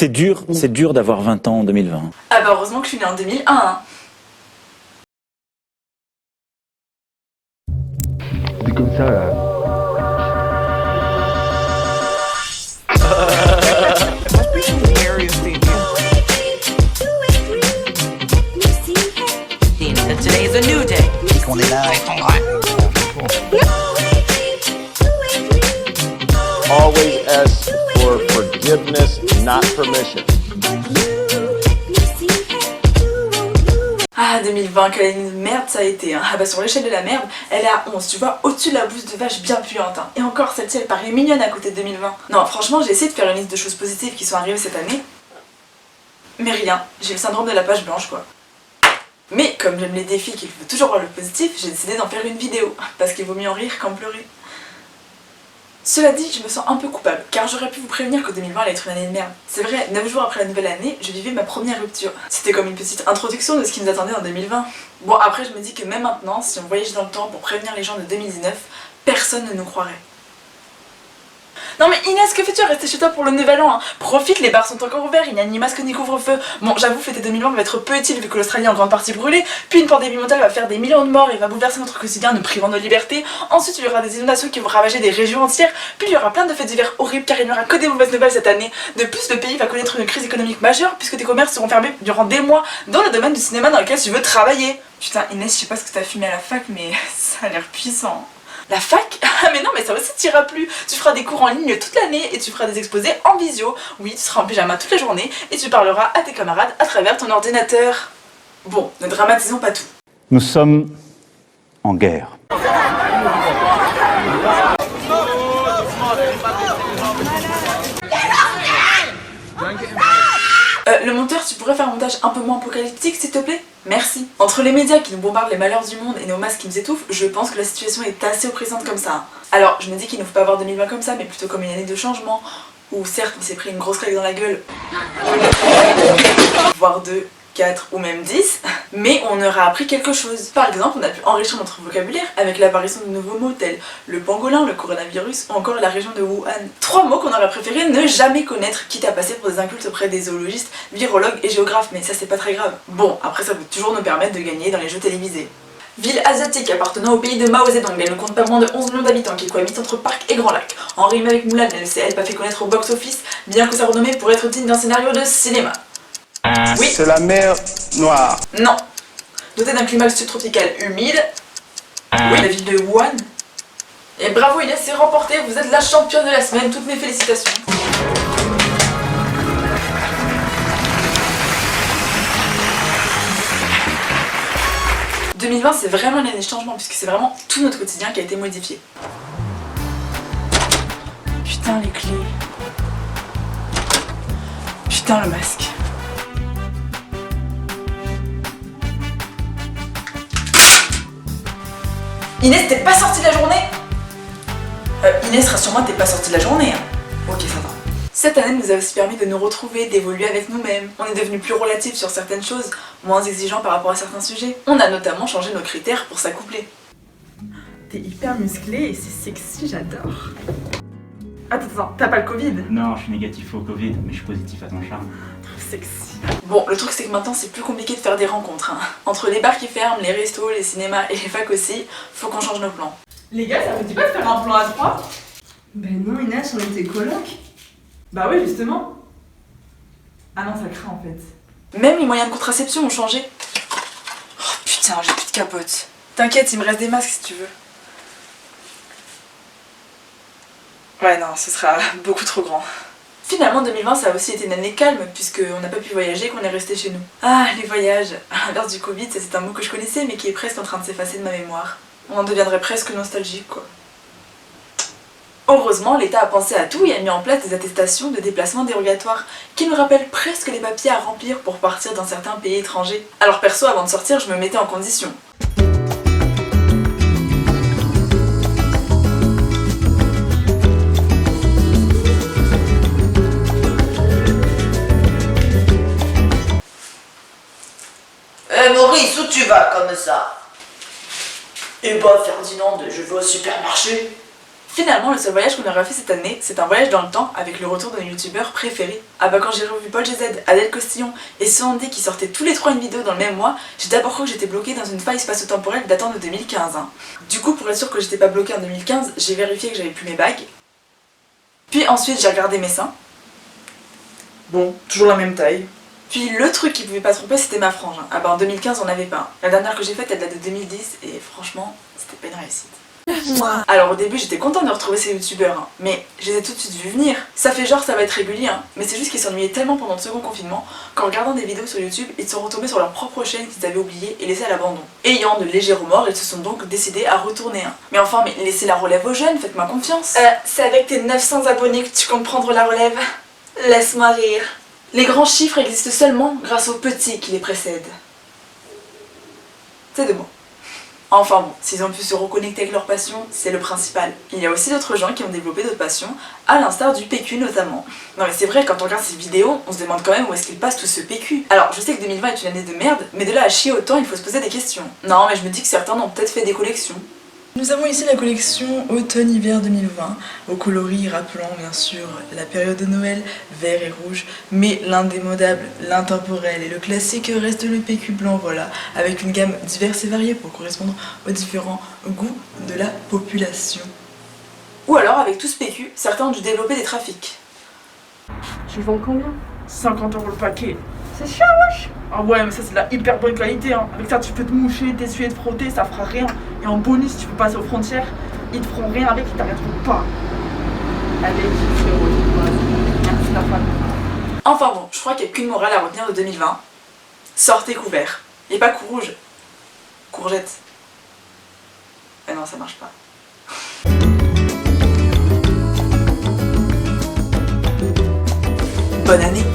C'est dur d'avoir 20 ans en 2020. Ah bah heureusement que je suis née en 2001, hein. C'est comme ça là. Today is a new day. Et qu'on est là. Always ask for forgiveness, not permission. Ah 2020, quelle année de merde ça a été, hein. Ah bah sur l'échelle de la merde, elle est à 11, tu vois, au-dessus de la bouse de vache bien puante, hein. Et encore, celle-ci elle paraît mignonne à côté de 2020. Non, franchement, j'ai essayé de faire une liste de choses positives qui sont arrivées cette année. Mais rien, j'ai le syndrome de la page blanche quoi. Mais comme j'aime les défis qu'il faut toujours voir le positif, j'ai décidé d'en faire une vidéo, parce qu'il vaut mieux en rire qu'en pleurer. Cela dit, je me sens un peu coupable, car j'aurais pu vous prévenir que 2020 allait être une année de merde. C'est vrai, 9 jours après la nouvelle année, je vivais ma première rupture. C'était comme une petite introduction de ce qui nous attendait en 2020. Bon, après je me dis que même maintenant, si on voyage dans le temps pour prévenir les gens de 2019, personne ne nous croirait. Non mais Inès, que fais-tu à rester chez toi pour le nouvel an, hein? Profite, les bars sont encore ouverts, il n'y a ni masque ni couvre-feu. Bon, j'avoue, fêter 2020 va être peu utile vu que l'Australie est en grande partie brûlée, puis une pandémie mondiale va faire des millions de morts et va bouleverser notre quotidien, nous privant de liberté. Ensuite, il y aura des inondations qui vont ravager des régions entières, puis il y aura plein de fêtes d'hiver horribles car il n'y aura que des mauvaises nouvelles cette année. De plus, le pays va connaître une crise économique majeure puisque des commerces seront fermés durant des mois dans le domaine du cinéma dans lequel tu veux travailler. Putain, Inès, je sais pas ce que t'as fumé à la fac, mais ça a l'air puissant. La fac? Ah mais non, mais ça aussi t'ira plus. Tu feras des cours en ligne toute l'année et tu feras des exposés en visio. Oui, tu seras en pyjama toute la journée et tu parleras à tes camarades à travers ton ordinateur. Bon, ne dramatisons pas tout. Nous sommes en guerre. Le monteur, tu pourrais faire un montage un peu moins apocalyptique s'il te plaît? Merci. Entre les médias qui nous bombardent les malheurs du monde et nos masques qui nous étouffent, je pense que la situation est assez oppressante comme ça. Alors, je me dis qu'il ne faut pas voir 2020 comme ça, mais plutôt comme une année de changement, où certes on s'est pris une grosse claque dans la gueule, voire 2, 4 ou même 10, mais on aura appris quelque chose. Par exemple, on a pu enrichir notre vocabulaire avec l'apparition de nouveaux mots tels le pangolin, le coronavirus ou encore la région de Wuhan. 3 mots qu'on aurait préféré ne jamais connaître, quitte à passer pour des incultes auprès des zoologistes, virologues et géographes, mais ça c'est pas très grave. Bon, après ça peut toujours nous permettre de gagner dans les jeux télévisés. Ville asiatique appartenant au pays de Mao Zedong, elle ne compte pas moins de 11 millions d'habitants qui cohabitent entre Parc et Grand Lac. En rime avec Mulan, elle s'est elle pas fait connaître au box-office, bien que sa renommée pourrait être digne d'un scénario de cinéma. Oui. C'est la mer Noire. Non. Dotée d'un climat subtropical humide. Oui, la ville de Wuhan. Et bravo Inès, c'est remporté, vous êtes la championne de la semaine, toutes mes félicitations. « 2020 c'est vraiment une année de changement puisque c'est vraiment tout notre quotidien qui a été modifié. » Putain les clés. Putain le masque. Inès, t'es pas sortie de la journée? Inès, rassure-moi, t'es pas sortie de la journée, hein. Ok, ça va. Cette année nous a aussi permis de nous retrouver, d'évoluer avec nous-mêmes. On est devenus plus relatifs sur certaines choses, moins exigeants par rapport à certains sujets. On a notamment changé nos critères pour s'accoupler. T'es hyper musclé et c'est sexy, j'adore. Attends, t'as pas le Covid? Non, je suis négatif au Covid, mais je suis positif à ton charme. Sexy. Bon, le truc c'est que maintenant c'est plus compliqué de faire des rencontres, hein. Entre les bars qui ferment, les restos, les cinémas et les facs aussi, faut qu'on change nos plans. Les gars, ça vous dit pas de faire un plan à 3? Ben non Inès, on était coloc. Bah oui, justement. Ah non, ça craint en fait. Même les moyens de contraception ont changé. Oh putain, j'ai plus de capote. T'inquiète, il me reste des masques si tu veux. Ouais, non, ce sera beaucoup trop grand. Finalement 2020 ça a aussi été une année calme puisqu'on n'a pas pu voyager et qu'on est resté chez nous. Ah les voyages, à l'inverse du Covid, c'est un mot que je connaissais mais qui est presque en train de s'effacer de ma mémoire. On en deviendrait presque nostalgique quoi. Heureusement l'État a pensé à tout et a mis en place des attestations de déplacement dérogatoires qui nous rappellent presque les papiers à remplir pour partir dans certains pays étrangers. Alors perso avant de sortir je me mettais en condition. Maurice, où tu vas comme ça? Eh bah Ferdinand, je vais au supermarché. Finalement, le seul voyage qu'on aura fait cette année, c'est un voyage dans le temps avec le retour de nos youtubeurs préférés. Ah bah quand j'ai revu Paul GZ, Adèle Costillon et Sandy qui sortaient tous les trois une vidéo dans le même mois, j'ai d'abord cru que j'étais bloquée dans une faille spatio-temporelle datant de 2015. Du coup, pour être sûre que j'étais pas bloquée en 2015, j'ai vérifié que j'avais plus mes bagues. Puis ensuite, j'ai regardé mes seins. Bon, toujours la même taille. Puis le truc qui pouvait pas tromper, c'était ma frange. Ah bah en 2015, on n'avait pas. La dernière que j'ai faite, elle date de 2010 et franchement, c'était pas une réussite. Alors au début j'étais contente de retrouver ces youtubeurs, mais je les ai tout de suite vus venir. Ça fait genre ça va être régulier, mais c'est juste qu'ils s'ennuyaient tellement pendant le second confinement qu'en regardant des vidéos sur YouTube, ils sont retombés sur leur propre chaîne qu'ils avaient oubliée et laissée à l'abandon. Ayant de légers remords, ils se sont donc décidés à retourner. Mais enfin, mais laissez la relève aux jeunes, faites-moi confiance. C'est avec tes 900 abonnés que tu comptes prendre la relève? Laisse-moi rire. Les grands chiffres existent seulement grâce aux petits qui les précèdent. C'est de bon. Enfin bon, s'ils ont pu se reconnecter avec leur passion, c'est le principal. Il y a aussi d'autres gens qui ont développé d'autres passions, à l'instar du PQ notamment. Non mais c'est vrai, quand on regarde ces vidéos, on se demande quand même où est-ce qu'il passe tout ce PQ. Alors je sais que 2020 est une année de merde, mais de là à chier autant, il faut se poser des questions. Non mais je me dis que certains ont peut-être fait des collections. Nous avons ici la collection automne-hiver 2020, aux coloris rappelant bien sûr la période de Noël, vert et rouge, mais l'indémodable, l'intemporel et le classique reste le PQ blanc, voilà, avec une gamme diverse et variée pour correspondre aux différents goûts de la population. Ou alors, avec tout ce PQ, certains ont dû développer des trafics. Tu vends combien? 50 € le paquet. C'est cher, wesh. Ah ouais, mais ça c'est de la hyper bonne qualité. Hein. Avec ça, tu peux te moucher, t'essuyer, te frotter, ça fera rien. Et en bonus, tu peux passer aux frontières, ils te feront rien avec, ils t'arrêteront pas. Allez, merci la femme. Enfin bon, je crois qu'il n'y a qu'une morale à retenir de 2020. Sortez couvert. Et pas cou rouge. Courgette. Ah non, ça marche pas. Bonne année.